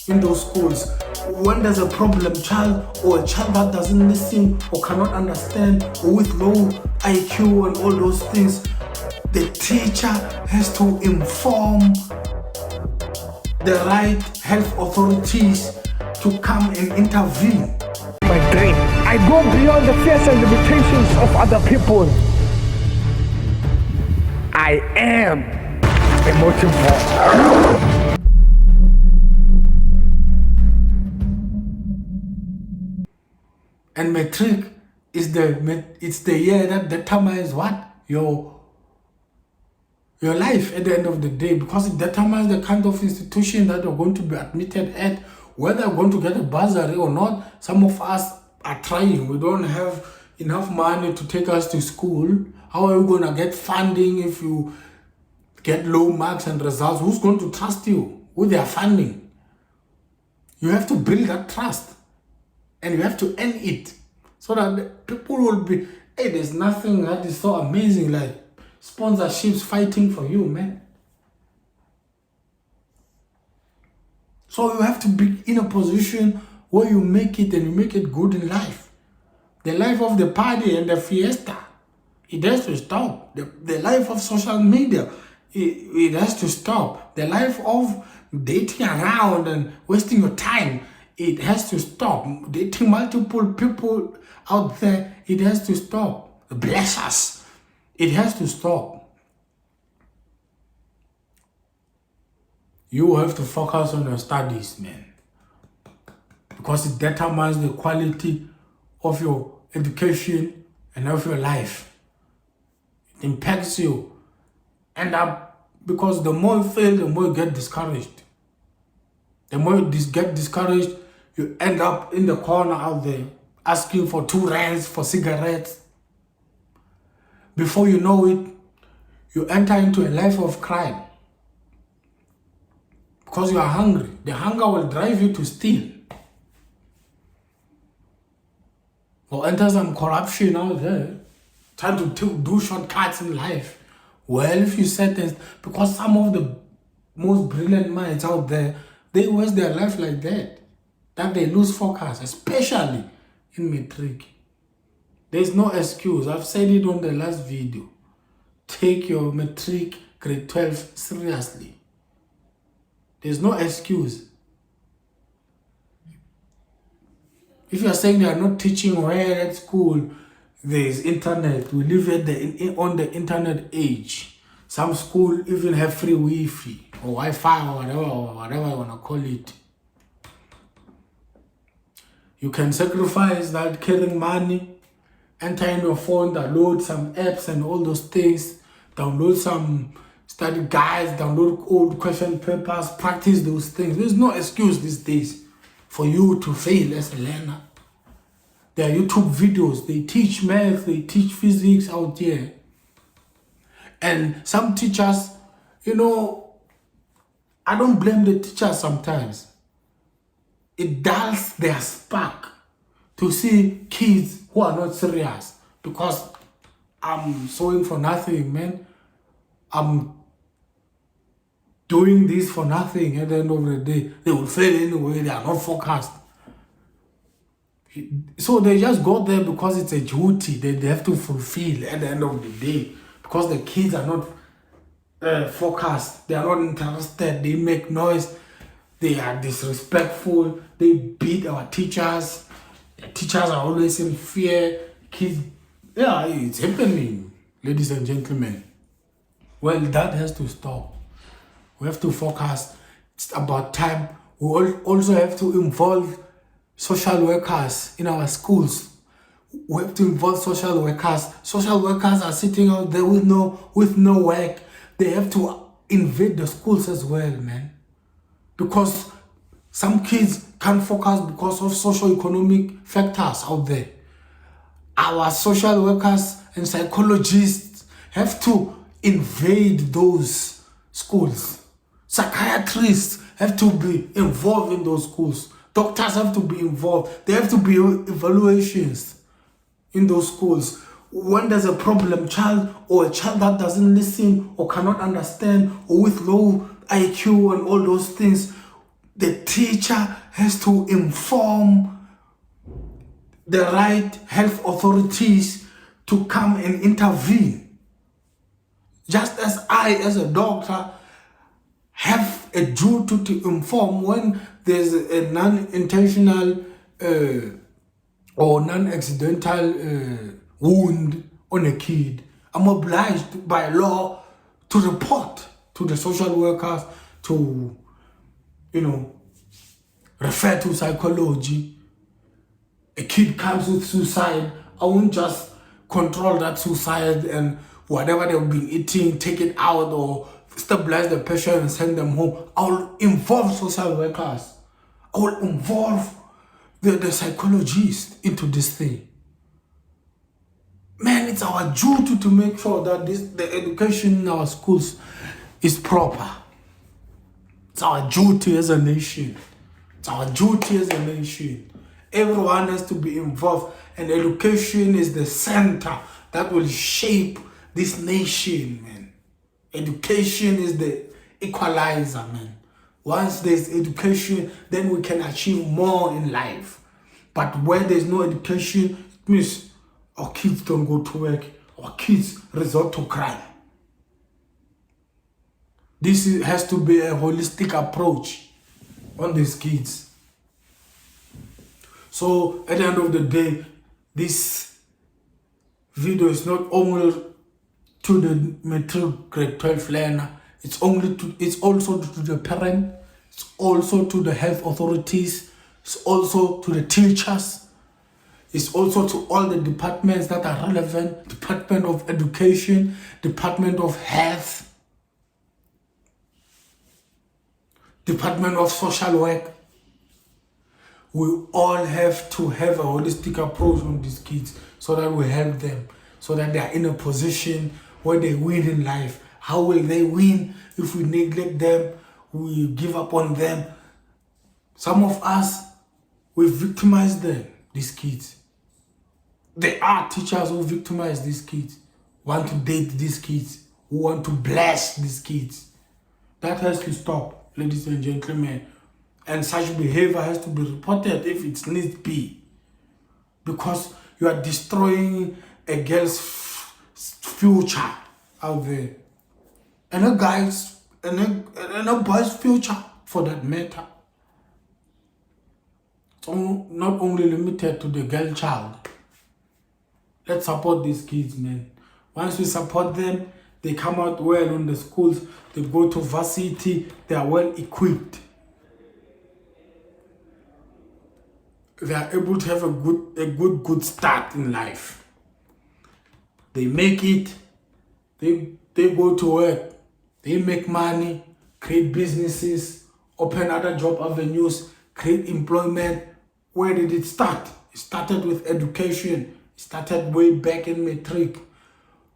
in those schools. When there's a problem child or a child that doesn't listen or cannot understand or with low IQ and all those things, the teacher has to inform the right health authorities to come and intervene. My dream. I go beyond the fears and limitations of other people. I am a motivator. And Matric is the year that determines what? Your life at the end of the day, because it determines the kind of institution that you're going to be admitted at, whether you're going to get a bursary or not. Some of us are trying. We don't have enough money to take us to school. How are you going to get funding if you get low marks and results? Who's going to trust you with their funding? You have to build that trust. And you have to earn it so that people will be, hey, there's nothing that is so amazing like sponsorships fighting for you, man. So you have to be in a position where you make it and you make it good in life. The life of the party and the fiesta, it has to stop. The life of social media, it has to stop. The life of dating around and wasting your time, it has to stop. Dating multiple people out there, it has to stop. Bless us. It has to stop. You have to focus on your studies, man. Because it determines the quality of your education and of your life. It impacts you. Because the more you fail, the more you get discouraged. The more you get discouraged, you end up in the corner out there asking for 2 rands for cigarettes. Before you know it, you enter into a life of crime. Because you are hungry. The hunger will drive you to steal. Or enter some corruption out there, trying to do shortcuts in life. Well, if you said this, because some of the most brilliant minds out there, they waste their life like that they lose focus, especially in Matric. There's no excuse. I've said it on the last video. Take your Matric grade 12 seriously. There's no excuse. If you're saying they are not teaching where at school, there's internet. We live on the internet age. Some school even have free Wi-Fi or Wi-Fi or whatever you want to call it. You can sacrifice that carrying money, enter in your phone, download some apps and all those things, download some study guides, download old question papers, practice those things. There's no excuse these days for you to fail as a learner. There are YouTube videos, they teach math, they teach physics out there. And some teachers, I don't blame the teachers sometimes. It dulls their spark to see kids who are not serious, because I'm sewing for nothing, man. I'm doing this for nothing. At the end of the day, they will fail anyway. They are not focused. So they just go there because it's a duty that they have to fulfill at the end of the day. Because the kids are not focused. They are not interested. They make noise. They are disrespectful. They beat our teachers. The teachers are always in fear. Kids, yeah, it's happening, ladies and gentlemen. Well, that has to stop. We have to focus. It's about time. We also have to involve social workers in our schools. We have to involve social workers. Social workers are sitting out there with no work. They have to invade the schools as well, man. Because some kids can't focus because of socio-economic factors out there. Our social workers and psychologists have to invade those schools. Psychiatrists have to be involved in those schools. Doctors have to be involved. There have to be evaluations in those schools. When there's a problem child or a child that doesn't listen or cannot understand or with low IQ and all those things, The teacher has to inform the right health authorities to come and intervene. Just as I, as a doctor, have a duty to inform when there's a non-intentional or non-accidental wound on a kid. I'm obliged by law to report to the social workers, to, refer to psychology. A kid comes with suicide, I won't just control that suicide and whatever they've been eating, take it out or stabilize the patient and send them home. I will involve social workers. I will involve the psychologists into this thing. Man, it's our duty to make sure that the education in our schools is proper. It's our duty as a nation. It's our duty as a nation. Everyone has to be involved, and education is the center that will shape this nation, man. Education is the equalizer, man. Once there's education, then we can achieve more in life. But where there's no education, it means our kids don't go to work, our kids resort to crime. This has to be a holistic approach on these kids. So at the end of the day, this video is not only to the Matric grade 12 learner, it's also to the parent, it's also to the health authorities, it's also to the teachers, it's also to all the departments that are relevant, Department of Education, Department of Health, Department of Social Work. We all have to have a holistic approach on these kids so that we help them, so that they are in a position where they win in life. How will they win if we neglect them, we give up on them? Some of us, we victimize them, these kids. There are teachers who victimize these kids, want to date these kids, who want to blast these kids. That has to stop, ladies and gentlemen. And such behavior has to be reported if it needs be. Because you are destroying a girl's future out there. And a guy's, and a boy's future for that matter. It's not only limited to the girl child. Let's support these kids, man. Once we support them, they come out well in the schools, they go to varsity, they are well equipped. They are able to have a good start in life. They make it, they go to work, they make money, create businesses, open other job avenues, create employment. Where did it start? It started with education. It started way back in Matric.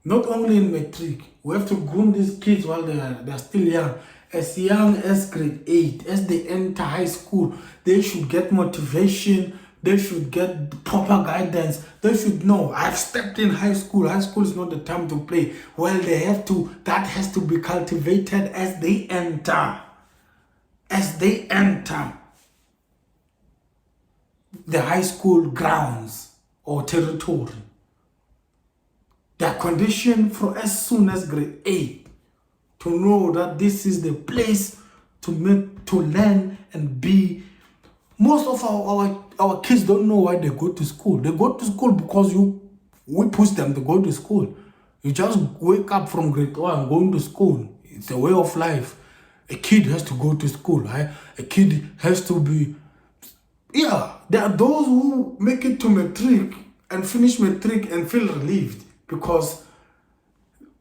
Not only in Matric, we have to groom these kids while they're still young. As young as grade 8, as they enter high school, they should get motivation, they should get proper guidance, they should know, I've stepped in high school is not the time to play. Well, that has to be cultivated as they enter. As they enter the high school grounds or territory. They are conditioned for as soon as grade 8 to know that this is the place to learn and be. Most of our kids don't know why they go to school. They go to school because we push them to go to school. You just wake up from grade 1 going to school. It's a way of life. A kid has to go to school, right? A kid has to be... Yeah, there are those who make it to Matric and finish Matric and feel relieved because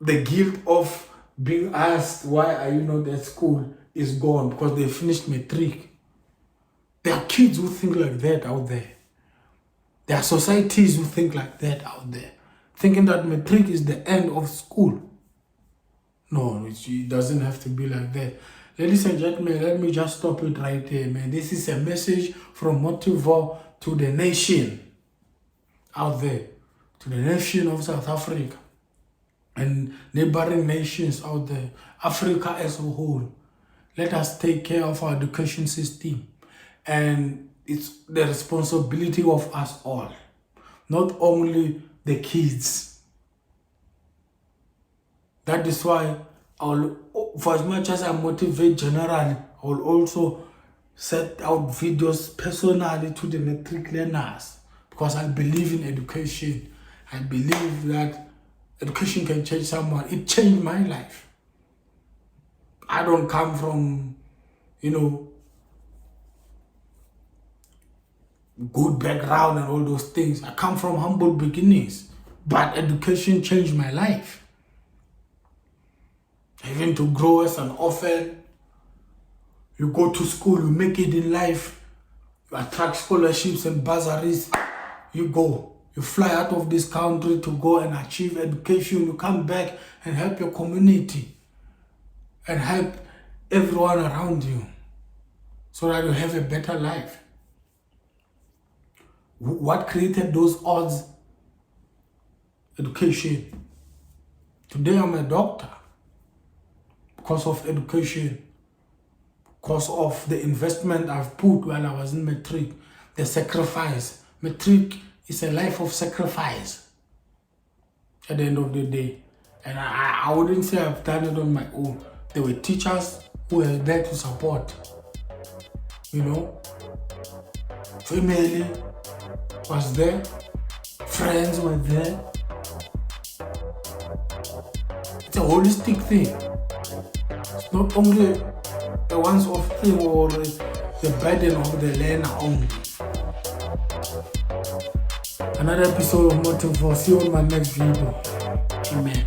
the guilt of being asked, why are you not at school, is gone because they finished Matric. There are kids who think like that out there. There are societies who think like that out there, thinking that Matric is the end of school. No, it doesn't have to be like that. Ladies and gentlemen, let me just stop it right here, man. This is a message from Motivo to the nation out there, to the nation of South Africa and neighboring nations out there, Africa as a whole. Let us take care of our education system. And it's the responsibility of us all, not only the kids. That is why for as much as I motivate generally, I will also set out videos personally to the Matric learners, because I believe in education. I believe that education can change someone. It changed my life. I don't come from, good background and all those things. I come from humble beginnings, but education changed my life. Even to grow as an orphan, you go to school, you make it in life, you attract scholarships and bursaries, you go, you fly out of this country to go and achieve education, you come back and help your community and help everyone around you so that you have a better life. What created those odds? Education. Today I'm a doctor because of education, because of the investment I've put while I was in Matric, the sacrifice. Matric is a life of sacrifice at the end of the day. And I wouldn't say I've done it on my own. There were teachers who were there to support. Family was there, friends were there. It's a holistic thing. It's not only a once-off thing or the burden of the learner only. Another episode of Motive. See you on my next video. Amen.